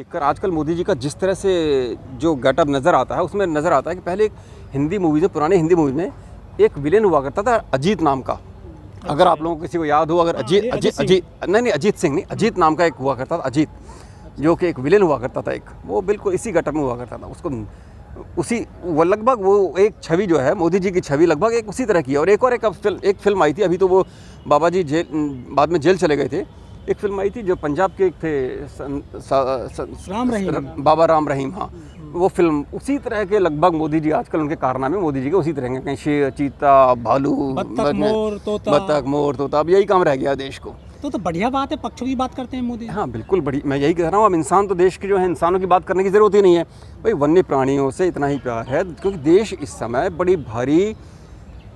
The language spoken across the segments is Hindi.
देखकर आजकल मोदी जी का जिस तरह से जो गेटअप नज़र आता है उसमें नज़र आता है कि पहले एक हिंदी मूवीज़ में, पुराने हिंदी मूवीज़ में एक विलेन हुआ करता था अजीत नाम का। अगर आप लोगों को किसी को याद हो, अगर अजीत सिंह नहीं, अजीत नाम का एक हुआ करता था, अजीत, जो कि एक विलेन हुआ करता था एक, वो बिल्कुल इसी गेटअप में हुआ करता था। उसको उसी वो लगभग वो एक छवि जो है मोदी जी की छवि लगभग एक उसी तरह की है। और एक फिल्म आई थी, अभी तो वो बाबा जी बाद में जेल चले गए थे। एक फिल्म आई थी जो पंजाब के एक थे बाबा राम रहीम, हाँ, वो फिल्म उसी तरह के लगभग मोदी जी आजकल उनके कारनामे मोदी जी के उसी तरह के, कहीं शेर, चीता, भालू, बत्तख, मोर, तोता, अब यही काम रह गया देश को। तो बढ़िया बात है, पक्षों की बात करते हैं मोदी। हाँ बिल्कुल, बड़ी, मैं यही कह रहा हूँ, अब इंसान तो देश के जो है, इंसानों की बात करने की ज़रूरत ही नहीं है भाई। वन्य प्राणियों से इतना ही प्यार है क्योंकि देश इस समय बड़ी भारी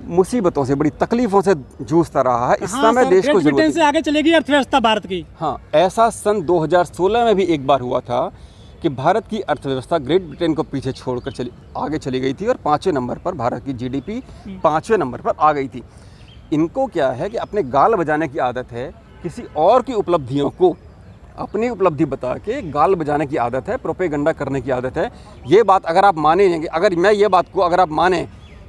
मुसीबतों से, बड़ी तकलीफों से जूझता रहा है। इस समय देश को ब्रिटेन से आगे चलेगी अर्थव्यवस्था भारत की। हाँ, ऐसा सन 2016 में भी एक बार हुआ था कि भारत की अर्थव्यवस्था ग्रेट ब्रिटेन को पीछे छोड़कर आगे चली गई थी और 5वें नंबर पर, भारत की जीडीपी 5वें नंबर पर आ गई थी। इनको क्या है कि अपने गाल बजाने की आदत है, किसी और की उपलब्धियों को अपनी उपलब्धि बता के गाल बजाने की आदत है, प्रोपेगेंडा करने की आदत है। ये बात अगर आप मानेंगे, अगर मैं ये बात को अगर आप माने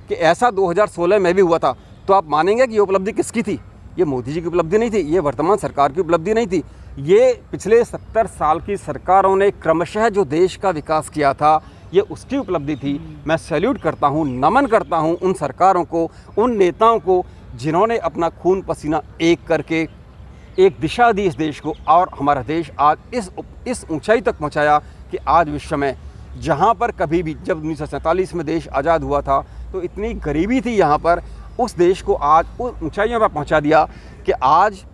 कि ऐसा 2016 में भी हुआ था, तो आप मानेंगे कि ये उपलब्धि किसकी थी? ये मोदी जी की उपलब्धि नहीं थी, ये वर्तमान सरकार की उपलब्धि नहीं थी, ये पिछले 70 साल की सरकारों ने क्रमशः जो देश का विकास किया था, ये उसकी उपलब्धि थी। मैं सैल्यूट करता हूँ, नमन करता हूँ उन सरकारों को, उन नेताओं को जिन्होंने अपना खून पसीना एक करके एक दिशा दी इस देश को, और हमारा देश आज इस ऊंचाई तक पहुंचाया कि आज विश्व में जहां पर कभी भी, जब 1947 में देश आज़ाद हुआ था तो इतनी गरीबी थी यहाँ पर, उस देश को आज उस ऊंचाइयों पर पहुंचा दिया कि आज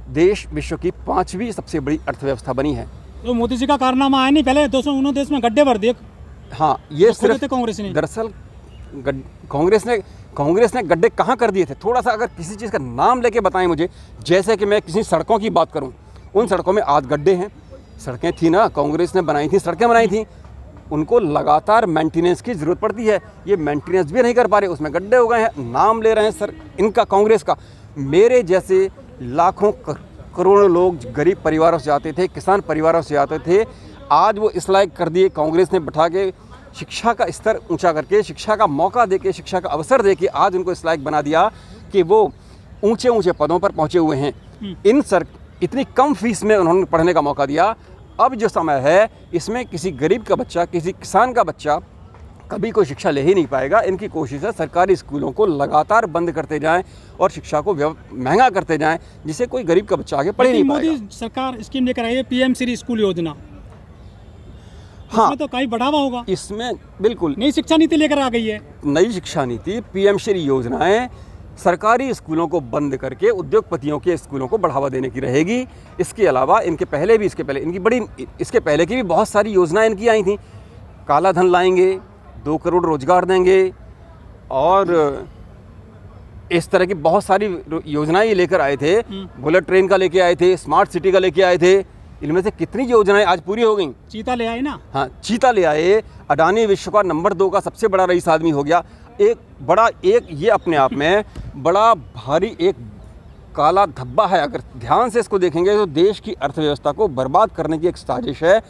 देश विश्व की 5वीं सबसे बड़ी अर्थव्यवस्था बनी है। तो मोदी जी का कारनामा आया नहीं, पहले 229 में गड्ढे भर दिए। हाँ, ये सिर्फ कांग्रेस ने, दरअसल कांग्रेस ने गड्ढे कहाँ कर दिए थे? थोड़ा सा अगर किसी चीज़ का नाम लेके बताएं मुझे, जैसे कि मैं किसी सड़कों की बात करूं, उन सड़कों में आज गड्ढे हैं। सड़कें थी ना, कांग्रेस ने बनाई थी, सड़कें बनाई थी, उनको लगातार मेंटेनेंस की ज़रूरत पड़ती है, ये मेंटेनेंस भी नहीं कर पा रहे, उसमें गड्ढे हो गए हैं। नाम ले रहे हैं सर इनका, कांग्रेस का। मेरे जैसे लाखों करोड़ों लोग गरीब परिवारों से आते थे, किसान परिवारों से आते थे, आज वो इस लायक कर दिए कांग्रेस ने, बिठा के शिक्षा का स्तर ऊंचा करके, शिक्षा का मौका देके, शिक्षा का अवसर देके आज उनको इस लायक बना दिया कि वो ऊंचे ऊंचे पदों पर पहुंचे हुए हैं। इतनी कम फीस में उन्होंने पढ़ने का मौका दिया। अब जो समय है इसमें किसी गरीब का बच्चा, किसी किसान का बच्चा कभी कोई शिक्षा ले ही नहीं पाएगा। इनकी कोशिश है सरकारी स्कूलों को लगातार बंद करते जाएं और शिक्षा को महंगा करते जाएं, जिससे कोई गरीब का बच्चा आगे पढ़ ही नहीं पाएगा। मोदी सरकार स्कीम लेकर आई है, पीएम श्री स्कूल योजना। हाँ, इसमें तो कहीं बढ़ावा होगा। इसमें बिल्कुल नई शिक्षा नीति लेकर आ गई है। नई शिक्षा नीति, पीएम श्री योजनाएं सरकारी स्कूलों को बंद करके उद्योगपतियों के स्कूलों को बढ़ावा देने की रहेगी। इसके अलावा इसके पहले की भी बहुत सारी योजनाएं इनकी आई थी। काला धन लाएंगे, 2 करोड़ रोजगार देंगे, और इस तरह की बहुत सारी योजनाएं ये लेकर आए थे। बुलेट ट्रेन का लेके आए थे, स्मार्ट सिटी का लेके आए थे। इनमें से कितनी योजनाएं आज पूरी हो गई? चीता ले आए ना। हाँ, चीता ले आए। अडानी विश्व का नंबर 2 का सबसे बड़ा रईस आदमी हो गया। ये अपने आप में बड़ा भारी एक काला धब्बा है। अगर ध्यान से इसको देखेंगे तो देश की अर्थव्यवस्था को बर्बाद करने की एक साजिश है।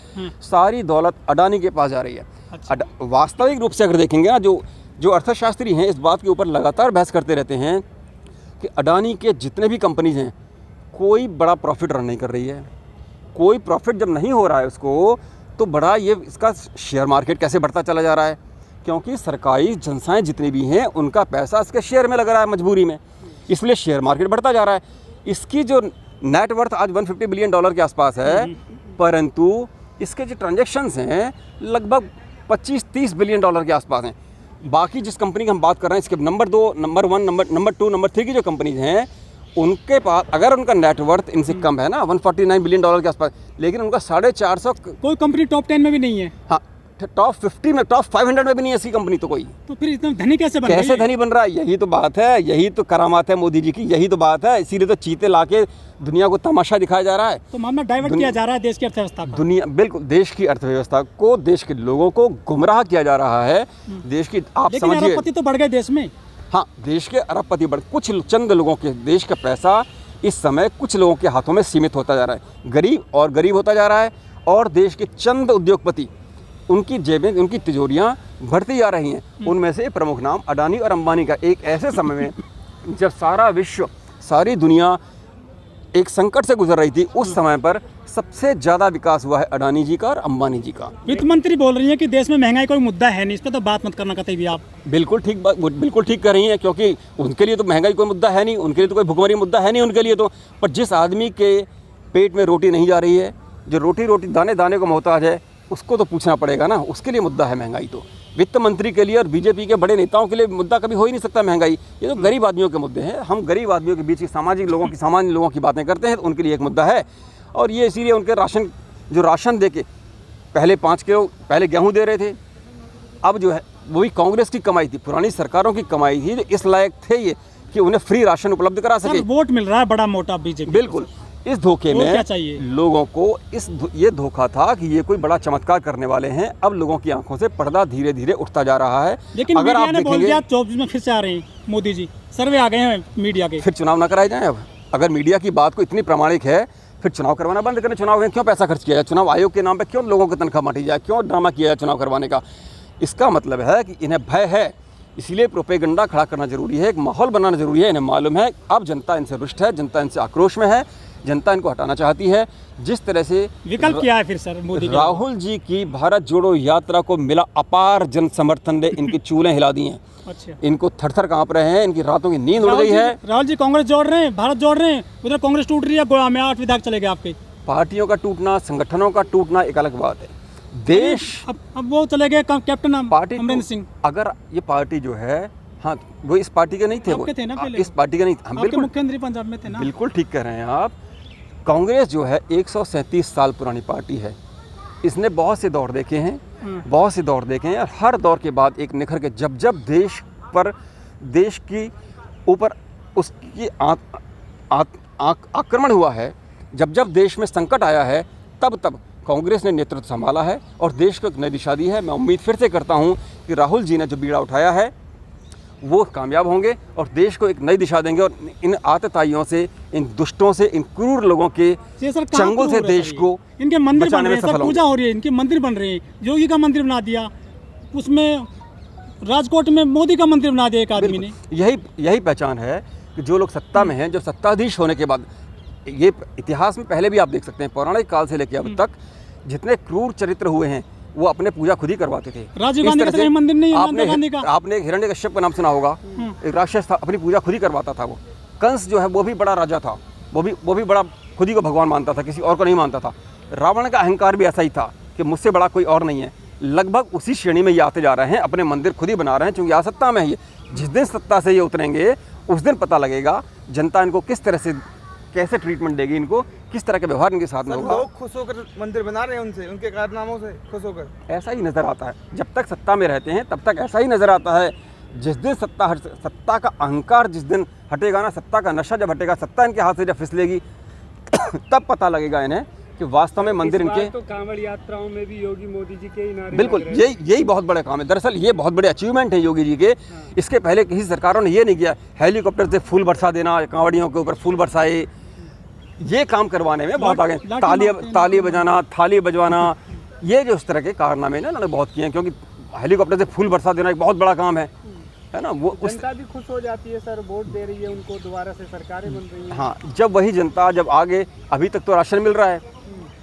सारी दौलत अडानी के पास जा रही है। अच्छा। वास्तविक रूप से अगर देखेंगे ना, जो अर्थशास्त्री हैं इस बात के ऊपर लगातार बहस करते रहते हैं कि अडानी के जितने भी कंपनीज हैं, कोई बड़ा प्रॉफिट रन नहीं कर रही है। कोई प्रॉफिट जब नहीं हो रहा है उसको, तो बड़ा ये इसका शेयर मार्केट कैसे बढ़ता चला जा रहा है? क्योंकि सरकारी संस्थाएं जितनी भी हैं उनका पैसा इसके शेयर में लग रहा है मजबूरी में, इसलिए शेयर मार्केट बढ़ता जा रहा है। इसकी जो नेटवर्थ आज $150 बिलियन के आसपास है, परंतु इसके जो ट्रांजैक्शंस हैं लगभग 25-30 बिलियन डॉलर के आसपास हैं। बाकी जिस कंपनी की हम बात कर रहे हैं, इसके नंबर 2, नंबर 1, नंबर 2, नंबर 3 की जो कंपनीज हैं, उनके पास अगर उनका नेटवर्थ इनसे कम है ना, $149 बिलियन के आसपास, लेकिन उनका 450, कोई कंपनी टॉप 10 में भी नहीं है। हाँ, टॉप 50 में, टॉप 500 में भी नहीं है ऐसी कंपनी तो कोई। तो फिर इतना धनी कैसे धनी बन रहा है? यही तो बात है, यही तो करामात है मोदी जी की, यही तो बात है। इसीलिए तो चीते लाके दुनिया को तमाशा दिखाया जा रहा है। तो मामला डाइवर्ट किया जा रहा है देश की अर्थव्यवस्था को। बिल्कुल, देश की अर्थव्यवस्था को, देश के लोगों को गुमराह किया जा रहा है। देश की, आप समझिए, अरबपति तो बढ़ गए देश में। हाँ, देश के अरबपति कुछ चंद लोगों के देश का पैसा इस समय कुछ लोगों के हाथों में सीमित होता जा रहा है। गरीब होता जा रहा है, और देश के चंद उद्योगपति उनकी जेबें, उनकी तिजोरियां भरती जा रही हैं। उनमें से प्रमुख नाम अडानी और अंबानी का। एक ऐसे समय में जब सारा विश्व, सारी दुनिया एक संकट से गुजर रही थी, उस समय पर सबसे ज़्यादा विकास हुआ है अडानी जी का और अंबानी जी का। वित्त मंत्री बोल रही है कि देश में महंगाई कोई मुद्दा है नहीं, इस पर तो बात मत करना कतई भी आप। बिल्कुल ठीक कर रही हैं, क्योंकि उनके लिए तो महंगाई कोई मुद्दा है नहीं, उनके लिए तो कोई भुखमरी मुद्दा है नहीं उनके लिए तो। पर जिस आदमी के पेट में रोटी नहीं जा रही है, जो रोटी दाने दाने को मोहताज है, उसको तो पूछना पड़ेगा ना, उसके लिए मुद्दा है महंगाई। तो वित्त मंत्री के लिए और बीजेपी के बड़े नेताओं के लिए मुद्दा कभी हो ही नहीं सकता महंगाई। ये तो गरीब आदमियों के मुद्दे हैं। हम गरीब आदमियों के बीच की सामान्य लोगों की बातें करते हैं, तो उनके लिए एक मुद्दा है। और ये इसीलिए उनके राशन दे के पहले 5 किलो पहले गेहूँ दे रहे थे, अब जो है वो भी कांग्रेस की कमाई थी, पुरानी सरकारों की कमाई थी, जो इस लायक थे ये कि उन्हें फ्री राशन उपलब्ध करा सके। वोट मिल रहा है बड़ा मोटा बीजेपी। बिल्कुल, इस धोखे में क्या चाहिए लोगों को, ये धोखा था कि ये कोई बड़ा चमत्कार करने वाले हैं। अब लोगों की आंखों से पर्दा धीरे धीरे उठता जा रहा है। लेकिन अगर आप देखेंगे 2024 में फिर से आ रहे हैं मोदी जी, सर्वे आ गए हैं मीडिया के, फिर चुनाव ना कराए जाएं। अब अगर मीडिया की बात को इतनी प्रामाणिक है, फिर चुनाव करवाना बंद करें। चुनाव में क्यों पैसा खर्च किया जाए? चुनाव आयोग के नाम पे क्यों लोगों की तनख्वाह बांटी जाए? क्यों ड्रामा किया जाए चुनाव करवाने का? इसका मतलब है कि इन्हें भय है, इसलिए प्रोपेगेंडा खड़ा करना जरूरी है, एक माहौल बनाना जरूरी है। इन्हें मालूम है अब जनता इनसे रुष्ट है, जनता इनसे आक्रोश में है, जनता इनको हटाना चाहती है। जिस तरह से विकल्प क्या है फिर सर मोदी का? राहुल जी की भारत जोड़ो यात्रा को मिला अपार जन समर्थन ने इनकी चूलें हिला दी हैं। अच्छा, इनको थर-थर कांप रहे हैं, इनकी रातों की नींद उड़ गई है। राहुल जी कांग्रेस जोड़ रहे हैं, भारत जोड़ रहे हैं, उधर कांग्रेस टूट रही है, गोवा में 8 विधायक चले गए आपके। पार्टियों का टूटना, संगठनों का टूटना एक अलग बात है। देश अब वो चले गए कैप्टन पार्टी अमरिंदर सिंह। अगर ये पार्टी जो है, हाँ वो इस पार्टी के नहीं थे, वो थे ना पहले? इस पार्टी के नहीं थे। हम बिल्कुल मुख्यमंत्री पंजाब में थे ना। बिल्कुल ठीक कह रहे हैं आप। कांग्रेस जो है 137 साल पुरानी पार्टी है। इसने बहुत से दौर देखे हैं, बहुत से दौर देखे हैं, और हर दौर के बाद एक निखर के जब देश पर, देश की ऊपर उसकी आक्रमण हुआ है, जब देश में संकट आया है, तब कांग्रेस ने नेतृत्व संभाला है और देश को एक नई दिशा दी है। मैं उम्मीद फिर से करता हूं कि राहुल जी ने जो बीड़ा उठाया है वो कामयाब होंगे और देश को एक नई दिशा देंगे, और इन आतताइयों से, इन दुष्टों से, इन क्रूर लोगों के चंगुल से देश को इनके मंदिर बन रहे हैं सर, सफल पूजा हो रही है, इनके मंदिर बन रहे हैं। योगी का मंदिर बना दिया, उसमें राजकोट में मोदी का मंदिर बना दिया एक आदमी ने। यही पहचान है कि जो लोग सत्ता में हैं, जो सत्ताधीश होने के बाद, ये इतिहास में पहले भी आप देख सकते हैं, पौराणिक काल से लेकर अब तक जितने क्रूर चरित्र हुए हैं वो अपने पूजा खुद ही करवाते थे। राजीव गांधी का तो मंदिर नहीं है, आपने एक हिरण्यकश्यप का नाम सुना होगा, एक राक्षस था, अपनी पूजा खुद ही करवाता था वो। कंस जो है वो भी बड़ा राजा था, वो भी बड़ा खुद ही को भगवान मानता था, किसी और को नहीं मानता था। रावण का अहंकार भी ऐसा ही था कि मुझसे बड़ा कोई और नहीं है। लगभग उसी श्रेणी में ये आते जा रहे हैं, अपने मंदिर खुद ही बना रहे हैं, क्योंकि आज सत्ता में है ये। जिस दिन सत्ता से ये उतरेंगे उस दिन पता लगेगा जनता इनको किस तरह से, कैसे ट्रीटमेंट देगी, इनको किस तरह का व्यवहार इनके साथ में होगा। लोग खुश होकर मंदिर बना रहे हैं, उनके कारनामों से खुश होकर। ऐसा ही नज़र आता है, जब तक सत्ता में रहते हैं तब तक ऐसा ही नज़र आता है। जिस दिन सत्ता का अहंकार जिस दिन हटेगा ना, सत्ता का नशा जब हटेगा, सत्ता इनके हाथ से जब फिसलेगी तब पता लगेगा इन्हें कि वास्तव में मंदिर इनके। तो कांवड़ यात्राओं में भी योगी मोदी जी के ही नारे बिल्कुल, यही बहुत बड़े काम है। दरअसल ये बहुत बड़े अचीवमेंट है योगी जी के। इसके पहले किसी सरकारों ने ये नहीं किया। हेलीकॉप्टर से फूल बरसा देना, कांवड़ियों के ऊपर फूल बरसाए, ये काम करवाने में बहुत आगे। ताली बजाना, थाली बजवाना, ये जो इस तरह के कारनामे ना इन्होंने बहुत किए हैं, क्योंकि हेलीकॉप्टर से फूल बरसा देना एक बहुत बड़ा काम है ना। वो जनता भी खुश हो जाती है सर, वोट दे रही है उनको, दोबारा से सरकारें बन रही हैं। हाँ, जब वही जनता जब आगे, अभी तक तो राशन मिल रहा है,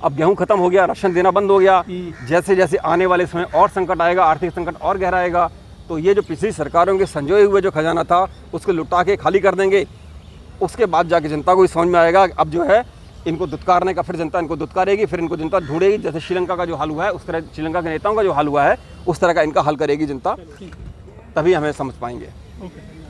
अब गेहूं खत्म हो गया, राशन देना बंद हो गया। जैसे जैसे आने वाले समय और संकट आएगा, आर्थिक संकट और गहराएगा, तो ये जो पिछली सरकारों के संजोए हुए जो खजाना था उसको लुटा के खाली कर देंगे। उसके बाद जाके जनता को भी समझ में आएगा अब जो है इनको दुत्कारने का, फिर जनता इनको दुत्कारेगी, फिर इनको जनता ढूंढेगी। जैसे श्रीलंका का जो हाल हुआ है उस तरह श्रीलंका के नेताओं का जो हाल हुआ है उस तरह का इनका हल करेगी जनता, तभी हमें समझ पाएंगे।